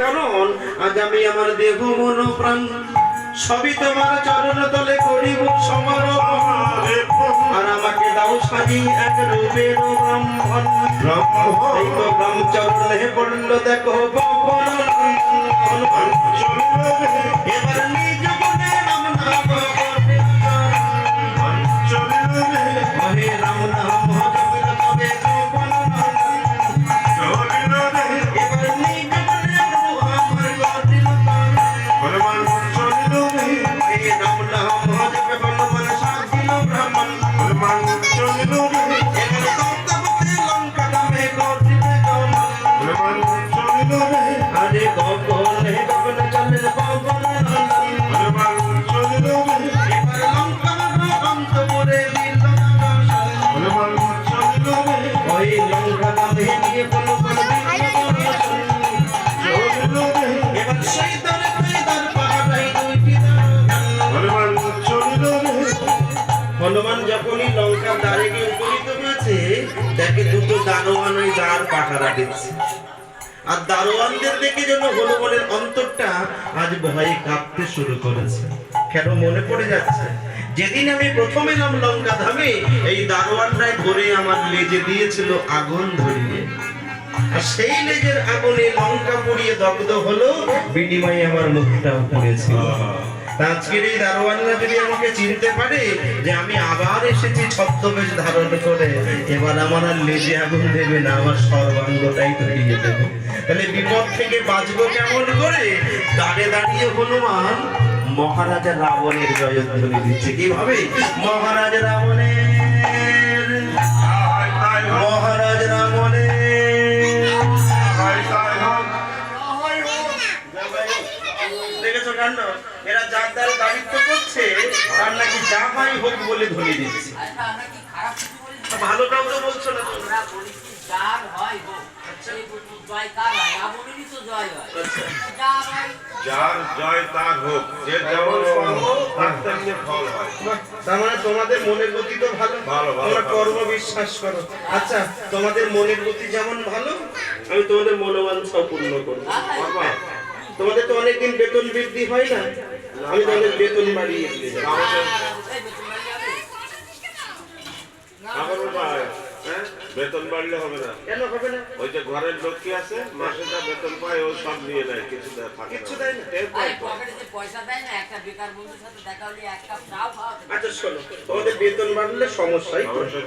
কারণ আজ আমি আমার দেহ মন প্রাণ সবই তোমার চরণ তলে করিব সমারোহ আর আমাকে দাও সাজি এক রূপের ব্রাহ্মণ এই তো ব্রহ্মচরণে পড়ল দেখো এবার নিজ গুণে নাম নাম হে রাম নাম জপিল তবে এবার নিজ গুণে আমার গতিল হে রাম নাম জপে হনুমান সাধিল ব্রাহ্মণ এবার কর্তব্যে লঙ্কা নামে গতিল আরে গগন হে গগন চলে গগন এবার লঙ্কা অন্তপুরে দিল ওই লঙ্কা নামে নিয়ে বলো এবার সেই দরে দর পাহাড়াই দুইটি হনুমান যখনই লঙ্কার দ্বারে গিয়ে উপনীত হয়েছে দেখে দুটো দারোয়ান ওই দ্বার পাহারা দিচ্ছে আর দারোয়ানদের দেখে যেন হনুমানের অন্তরটা আজ ভয়ে কাঁপতে শুরু করেছে। কেন মনে পড়ে যাচ্ছে যেদিন আমি প্রথম এলাম লঙ্কা ধামে এই দারোয়ানরাই ধরে আমার লেজে দিয়েছিল আগুন ধরিয়ে আর সেই লেজের আগুনে লঙ্কা পুড়িয়ে দগ্ধ হলো বিনিময়ে আমার মুখটাও পুড়েছিল। আজকের এই দারোয়ানরা যদি আমাকে চিনতে পারে যে আমি আবার এসেছি ছদ্মবেশ ধারণ করে এবার আমার আর লেজে আগুন দেবে না আমার সর্বাঙ্গটাই ধরিয়ে দেবে তাহলে বিপদ থেকে বাঁচবো কেমন করে দাঁড়ে দাঁড়িয়ে হনুমান মহারাজা রাবণের জয়ধ্বনি দিচ্ছে কিভাবে মহারাজ রাবণের দেখেছো কাণ্ড এরা যার দ্বারা দাবিত্ব করছে তার নাকি যা হয় হোক বলে ধরে দিচ্ছে ভালোটাও তো বলছো না তোমরা যার হয় হোক যার জয় তার হোক যে যেমন ফল হয় তার মানে তোমাদের মনের গতি তো ভালো তোমরা কর্ম বিশ্বাস করো আচ্ছা তোমাদের মনের গতি যেমন ভালো আমি তোমাদের মনোবাঞ্ছা পূর্ণ করবো তোমাদের তো অনেকদিন বেতন বৃদ্ধি হয় না আমি তোমাদের বেতন বাড়িয়ে দিয়ে যাবো বেতন বাড়লে হবে না কেন হবে না ওই যে ঘরের লোক কি আছে মাসে যা বেতন পায় ও সব নিয়ে নেয় কিছু দেয় না আচ্ছা শোনো তোমাদের বেতন বাড়লে সমস্যাই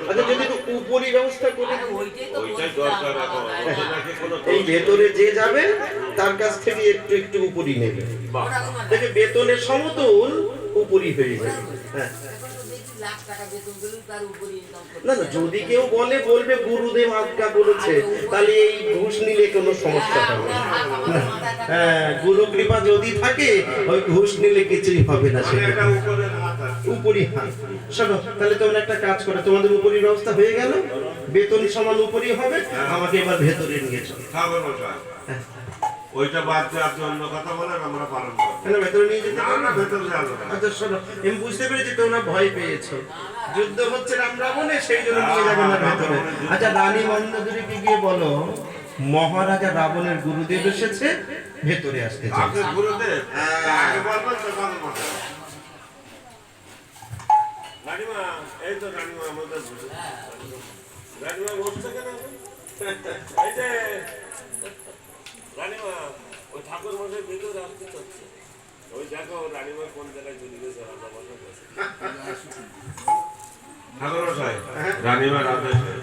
আচ্ছা যদি উপরি ব্যবস্থা করে ওইটাই দরকার এখন এই ভেতরে যে যাবে তার কাছ থেকে একটু একটু উপরি নেবে দেখে বেতনের সমতুল উপরি হয়ে যাবে হ্যাঁ না না যদি কেউ বলবে গুরুদেব আজ্ঞা করেছে তাহলে এই ঘুষ নিলে কোনো সমস্যা হবে না হ্যাঁ গুরু কৃপা যদি থাকে ওই ঘুষ নিলে কিছুই হবে না সেটা উপরি হাত শোনো তাহলে তোমরা একটা কাজ করো তোমাদের উপরি ব্যবস্থা হয়ে গেল বেতন সমান উপরি হবে আমাকে এবার ভেতরে নিয়ে চলো ওইটা বাদ দিয়ে আপনি অন্য কথা বলেন আমরা পালন করব কেন ভেতরে নিয়ে যেতে না ভেতরে যাবো আচ্ছা শোনো আমি বুঝতে পেরেছি তোমরা ভয় পেয়েছো যুদ্ধ হচ্ছে রাম রাবণে সেই জন্য নিয়ে যাবে না ভেতরে আচ্ছা রানী মন্দোদরীকে গিয়ে বলো মহারাজা রাবণের গুরুদেব এসেছে ভেতরে আসতে চাই আপনি গুরুদেব আগে বলবেন তো কথা বলবেন রানীমা এই তো রানীমা আমাদের রানীমা বসছে কেন এই যে রানীমা ওই ঠাকুর মশাই ভিতরে আসতে চাচ্ছে ওই দেখো রানীমা কোন জায়গায় চলে গেছে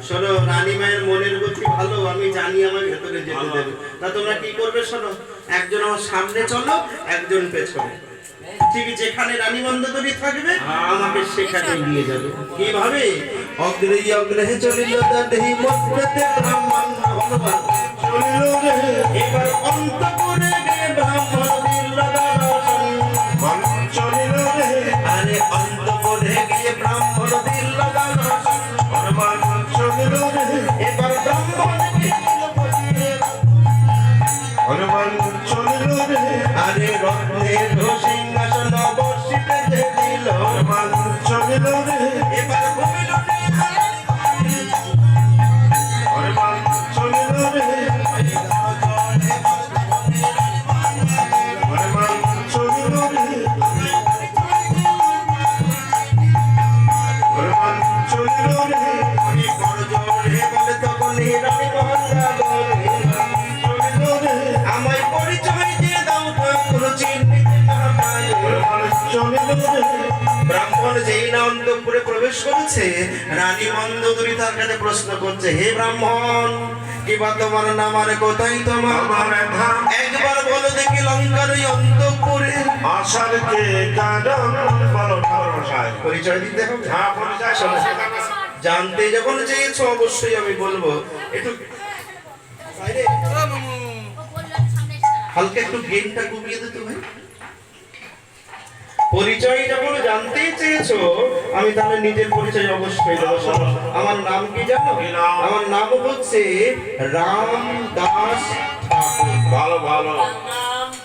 শোনো রানীমায়ের মনের গতি ভালো আমি জানি আমার ভেতরে যেতে দেবে তা তোমরা কি করবে শোনো একজন আমার সামনে চলো একজন পেছনে ঠিক যেখানে রানী মন্দোদরী থাকবে আমাকে সেখানে নিয়ে যাবে কিভাবে অগ্রহী অগ্রহে চলিল দেহি মধ্যে ব্রাহ্মণ ভগবান চলিল রে এবার অন্তপুরে গে ব্রাহ্মণ দিল দর্শন চলিল রে আরে অন্তপুরে গিয়ে ব্রাহ্মণ দিল দর্শন ভগবান চলিল রে এবার ব্রাহ্মণ হনুমান চলিল রে আরে রত্নের সিংহাসন বসিতে দিল হনুমান চলিল রে এবার ভূমিল হনুমান চলিল রে আমায় পরিচয় দিয়ে দাও ঠাকুর চিনতে না পাই। ব্রাহ্মণ যেই না অন্তঃপুরে প্রবেশ করেছে, রানী মন্দোদরী তার কাছে প্রশ্ন করছে, হে ব্রাহ্মণ, কি বা তোমার নাম আর কোথায় তোমার ধাম? একবার বলো দেখি লঙ্কার ওই অন্তঃপুরে আসার কে কারণ বলো ঠাকুর মশাই। পরিচয় দিতে হবে। হ্যাঁ পরিচয় শোনো, শোনো। জানতে যখন চেয়েছো অবশ্যই আমি বলবো। একটু বাইরে হালকা একটু গেমটা কমিয়ে দে তো ভাই। পরিচয় যখন জানতে চেয়েছো, আমি তাহলে নিজের পরিচয় অবশ্যই দেবো। শোনো, আমার নাম কি জানো? কি নাম? আমার নাম হচ্ছে রামদাস ঠাকুর। ভালো ভালো